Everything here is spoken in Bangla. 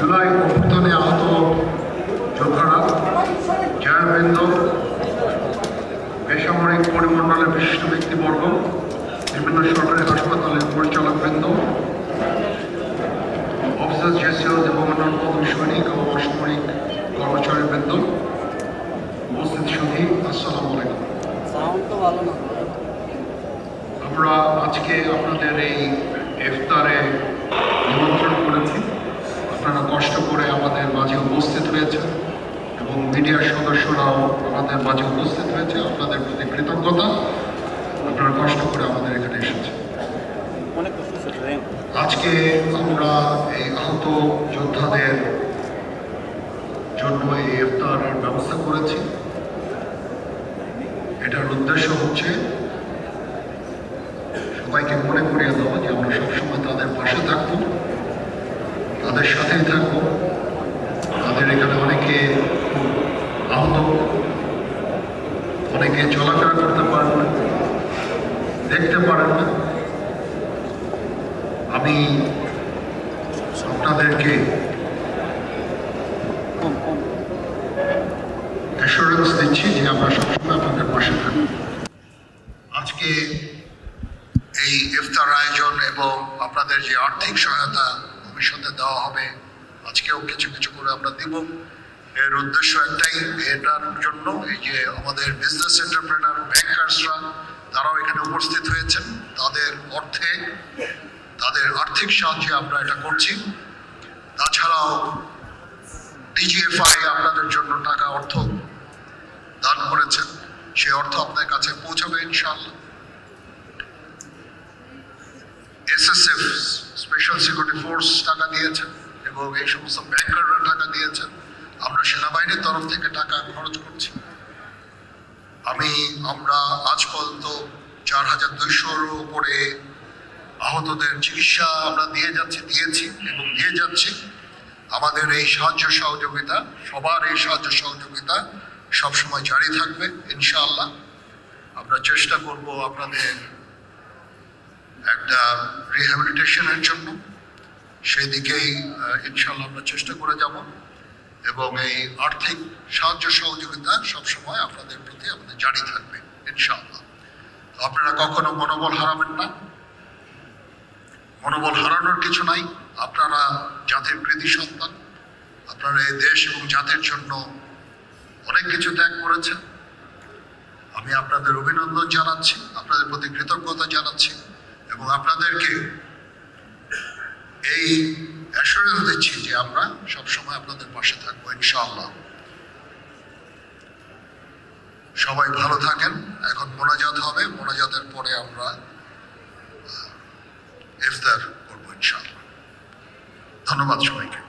জুলাই অভ্যুত্থানে আহত যোদ্ধারা, জয়াবৃন্দ, বেসামরিক পরিমণ্ডলের বিশিষ্ট ব্যক্তিবর্গ, বিভিন্ন সরকারি হাসপাতালের পরিচালকবৃন্দ, অফিসার জেসিওস এবং অন্যান্য সৈনিক ও অসামরিক কর্মচারীবৃন্দ, উপস্থিত সুধী, আসসালামু আলাইকুম। আমরা আজকে আপনাদের এই ইফতারে নিমন্ত্রণ করেছি। আপনারা কষ্ট করে আমাদের মাঝে উপস্থিত হয়েছেন এবং মিডিয়ার সদস্যরাও আমাদের মাঝে উপস্থিত হয়েছে। আপনাদের প্রতি কৃতজ্ঞতা। আপনারা কষ্ট করে আমাদের এখানে এসেছেন। আজকে আমরা এই আহত যোদ্ধাদের জন্য এই ইফতারের ব্যবস্থা করেছি। এটার উদ্দেশ্য হচ্ছে সবাইকে মনে করিয়ে দেওয়া যে আমরা সবসময় তাদের পাশে থাকবো, তাদের সাথেই থাকবো। তাদের এখানে অনেকে আহত, অনেকে চলাফেরা করতে পারেন না, দেখতে পারেন না। আমি আপনাদেরকে অ্যাসুরেন্স দিচ্ছি যে আমরা সবসময় আপনাদের পাশে থাকবো। আজকে এই ইফতার আয়োজন এবং আপনাদের যে আর্থিক সহায়তা ভবিষ্যতে দেওয়া হবে, আজকেও কিছু কিছু করে আমরা দিব। এর উদ্দেশ্য একটাই, এটার জন্য এই যে আমাদের বিজনেস এন্টারপ্রেনার, ব্যাংকার্সরা তারাও এখানে উপস্থিত হয়েছেন। তাদের অর্থে, তাদের আর্থিক সাহায্যে আমরা এটা করছি। তাছাড়াও ডিজিএফআই আপনাদের জন্য টাকা অর্থ দান করেছেন, সেই অর্থ আপনার কাছে পৌঁছাবে ইনশাআল্লাহ। এসএসএফ, স্পেশাল সিকিউরিটি ফোর্স টাকা দিয়েছেন এবং এই সমস্ত ব্যাংকাররা টাকা দিয়েছেন। আমরা সেনাবাহিনীর তরফ থেকে টাকা খরচ করছি। আমরা আজ পর্যন্ত 4200-র উপরে আহতদের চিকিৎসা আমরা দিয়েছি এবং দিয়ে যাচ্ছি। আমাদের এই সাহায্য সহযোগিতা, সবার এই সাহায্য সহযোগিতা সবসময় জারি থাকবে ইনশাআল্লাহ। আমরা চেষ্টা করব আপনাদের একটা রিহ্যাবিলিটেশনের জন্য, সেই দিকেই ইনশাআল্লাহ আমরা চেষ্টা করে যাব এবং এই আর্থিক সাহায্য সহযোগিতা সবসময় আপনাদের প্রতি আমাদের জারি থাকবে ইনশাআল্লাহ। তো আপনারা কখনো মনোবল হারাবেন না। মনোবল হারানোর কিছু নাই। আপনারা জাতির কৃতি সন্তান। আপনারা এই দেশ এবং জাতির জন্য অনেক কিছু ত্যাগ করেছেন। আমি আপনাদের অভিনন্দন জানাচ্ছি, আপনাদের প্রতি কৃতজ্ঞতা জানাচ্ছি এবং আপনাদেরকে এই অ্যাসুরেন্স দিচ্ছি যে আমরা সবসময় আপনাদের পাশে থাকবো ইনশাআল্লাহ। সবাই ভালো থাকেন। এখন মোনাজাত হবে, মোনাজাতের পরে আমরা ইফতার করবো ইনশাআল্লাহ। ধন্যবাদ সবাইকে।